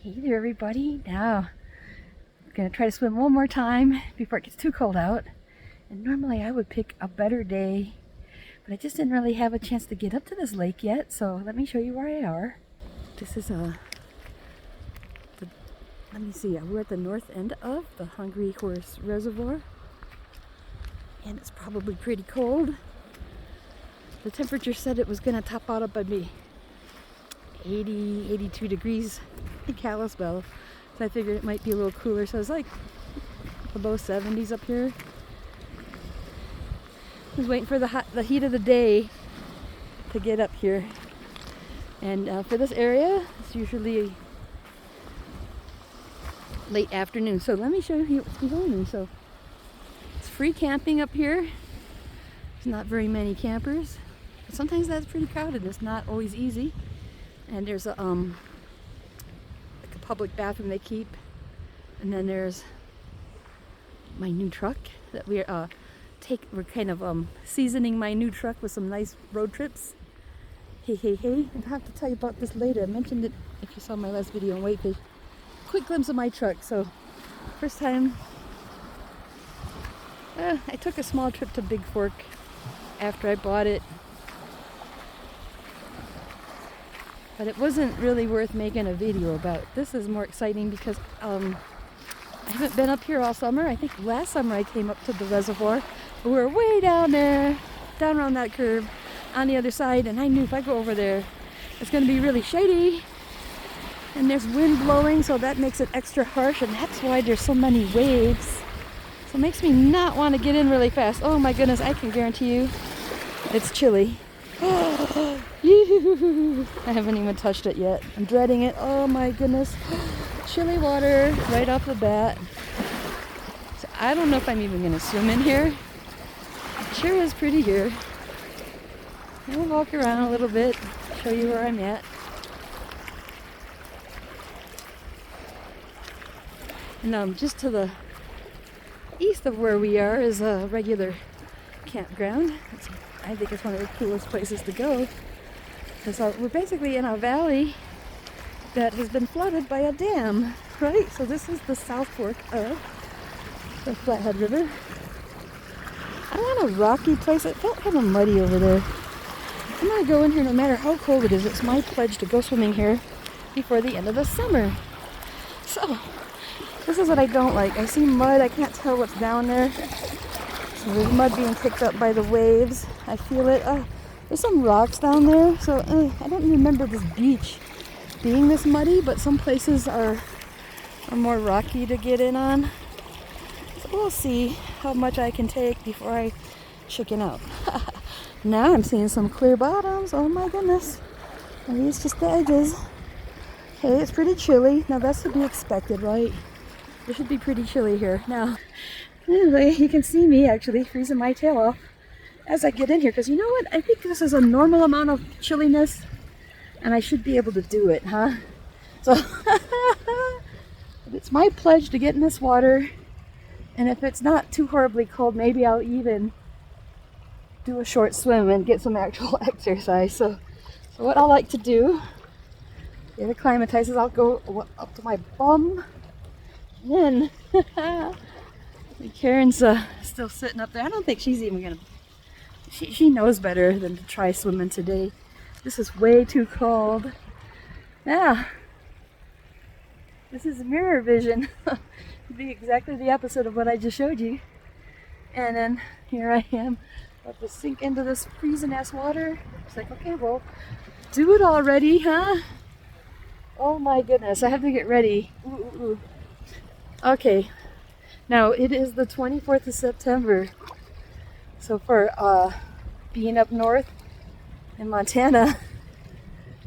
Hey there everybody. Now I'm gonna try to swim one more time before it gets too cold out. And normally I would pick a better day, but I just didn't really have a chance to get up to this lake yet, so let me show you where I are. This is let me see, we're at the north end of the Hungry Horse Reservoir, and it's probably pretty cold. The temperature said it was gonna top out up at me 82 degrees in Kalispell, so I figured it might be a little cooler, so it's like below 70s up here. I was waiting for the heat of the day to get up here, and for this area it's usually late afternoon, so let me show you what's behind me. So it's free camping up here. There's not very many campers, but sometimes that's pretty crowded. It's not always easy. And there's a like a public bathroom they keep, and then there's my new truck that we're kind of seasoning my new truck with some nice road trips. Hey, and I have to tell you about this later. I mentioned it if you saw my last video on Whitefish. Quick glimpse of my truck. So first time I took a small trip to Big Fork after I bought it. But it wasn't really worth making a video about. This is more exciting because I haven't been up here all summer. I think last summer I came up to the reservoir, but we were way down there, down around that curve on the other side, and I knew if I go over there, it's going to be really shady, and there's wind blowing, so that makes it extra harsh, and that's why there's so many waves. So it makes me not want to get in really fast. Oh my goodness, I can guarantee you it's chilly. I haven't even touched it yet. I'm dreading it. Oh my goodness. Chilly water right off the bat. So I don't know if I'm even going to swim in here. It sure is pretty here. I'll walk around a little bit, show you where I'm at. And just to the east of where we are is a regular campground. I think it's one of the coolest places to go. Because we're basically in a valley that has been flooded by a dam, right? So this is the South Fork of the Flathead River. I want a rocky place. It felt kind of muddy over there. I'm going to go in here no matter how cold it is. It's my pledge to go swimming here before the end of the summer. So this is what I don't like. I see mud. I can't tell what's down there. So there's mud being picked up by the waves. I feel it. There's some rocks down there. So I don't remember this beach being this muddy, but some places are more rocky to get in on. So we'll see how much I can take before I chicken out. Now I'm seeing some clear bottoms. Oh my goodness. Maybe it's just the edges. Okay, it's pretty chilly. Now that's to be expected, right? It should be pretty chilly here. Now, anyway, you can see me actually freezing my tail off as I get in here, because you know what? I think this is a normal amount of chilliness, and I should be able to do it, huh? So, it's my pledge to get in this water, and if it's not too horribly cold, maybe I'll even do a short swim and get some actual exercise. So what I like to do, get acclimatized, is I'll go up to my bum, and then Karen's still sitting up there. I don't think she's even gonna. She knows better than to try swimming today. This is way too cold. Yeah. This is mirror vision. It'd be exactly the opposite of what I just showed you. And then here I am, about to sink into this freezing ass water. It's like, okay, well, do it already, huh? Oh my goodness, I have to get ready. Ooh. Okay. Now, it is the 24th of September, so for being up north in Montana,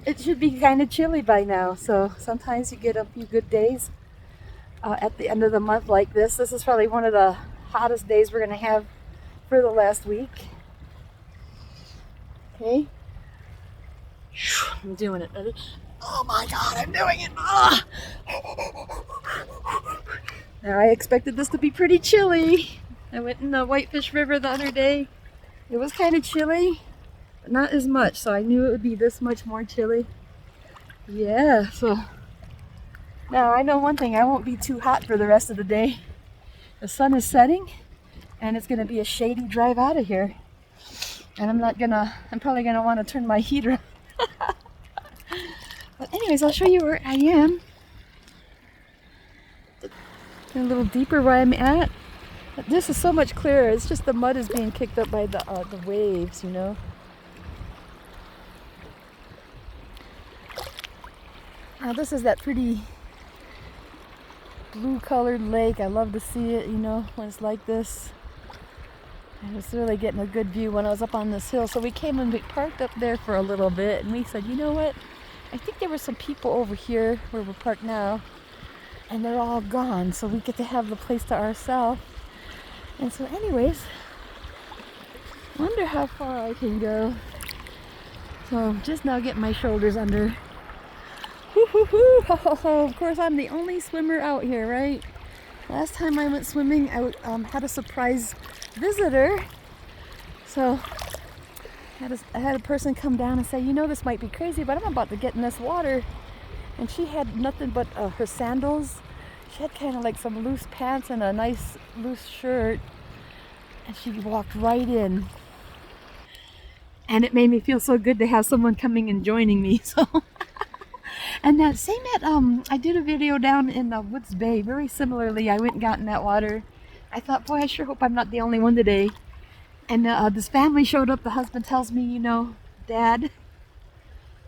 it should be kind of chilly by now, so sometimes you get a few good days at the end of the month like this. This is probably one of the hottest days we're going to have for the last week. Okay. I'm doing it. Oh my god, I'm doing it! Ah! Now, I expected this to be pretty chilly. I went in the Whitefish River the other day. It was kind of chilly, but not as much, so I knew it would be this much more chilly. Yeah, so Now I know one thing, I won't be too hot for the rest of the day. The sun is setting and it's gonna be a shady drive out of here. And I'm probably gonna want to turn my heater. But anyways, I'll show you where I am. A little deeper where I'm at. But this is so much clearer. It's just the mud is being kicked up by the waves, you know. Now this is that pretty blue colored lake. I love to see it, you know, when it's like this. I was really getting a good view when I was up on this hill. So we came and we parked up there for a little bit and we said, you know what? I think there were some people over here where we're parked now and they're all gone. So we get to have the place to ourselves. And so anyways, wonder how far I can go. So just now getting my shoulders under. Woo-hoo-hoo! Of course, I'm the only swimmer out here, right? Last time I went swimming, I had a surprise visitor. So I had a person come down and say, you know, this might be crazy, but I'm about to get in this water. And she had nothing but her sandals. She had kind of like some loose pants and a nice loose shirt. And she walked right in. And it made me feel so good to have someone coming and joining me. So. And that same I did a video down in the Woods Bay. Very similarly, I went and got in that water. I thought, boy, I sure hope I'm not the only one today. And this family showed up. The husband tells me, you know, Dad, I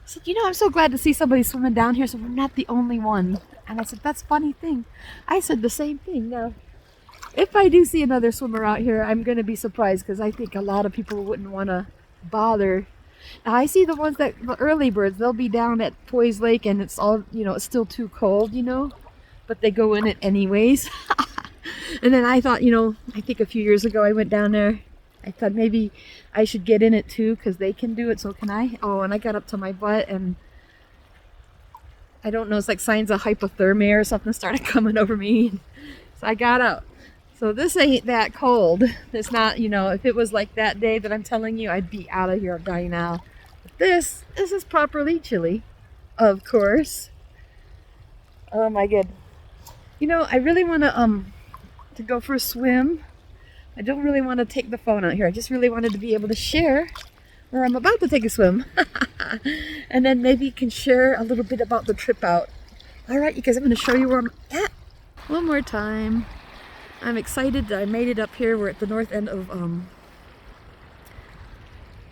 said, you know, I'm so glad to see somebody swimming down here, so we're not the only one. And I said, that's a funny thing. I said the same thing. Now, if I do see another swimmer out here, I'm going to be surprised because I think a lot of people wouldn't want to bother. Now, I see the ones the early birds, they'll be down at Poise Lake and it's all, you know, it's still too cold, you know, but they go in it anyways. And then I thought, you know, I think a few years ago I went down there. I thought maybe I should get in it too because they can do it, so can I? Oh, and I got up to my butt and I don't know, it's like signs of hypothermia or something started coming over me. So I got out. So this ain't that cold. It's not, you know, if it was like that day that I'm telling you, I'd be out of here by now. But this is properly chilly, of course. Oh my god. You know, I really want to go for a swim. I don't really want to take the phone out here. I just really wanted to be able to share where I'm about to take a swim. And then maybe you can share a little bit about the trip out. All right, you guys, I'm going to show you where I'm at. One more time. I'm excited that I made it up here. We're at the north end of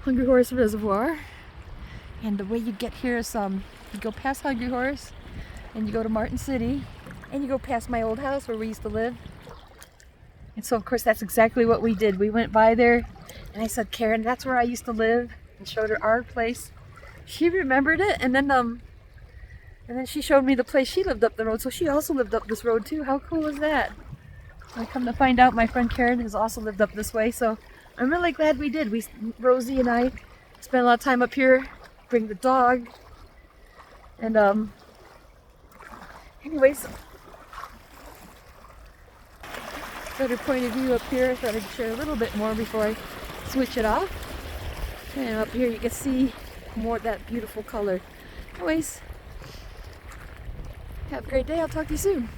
Hungry Horse Reservoir. And the way you get here is you go past Hungry Horse and you go to Martin City and you go past my old house where we used to live. And so of course that's exactly what we did. We went by there and I said, Karen, that's where I used to live, and showed her our place. She remembered it, and then she showed me the place she lived up the road. So she also lived up this road too. How cool is that? I come to find out my friend Karen has also lived up this way, so I'm really glad we did. Rosie and I spent a lot of time up here, bring the dog, and anyways, better point of view up here. I thought I'd share a little bit more before I switch it off. And up here you can see more of that beautiful color. Anyways, have a great day. I'll talk to you soon.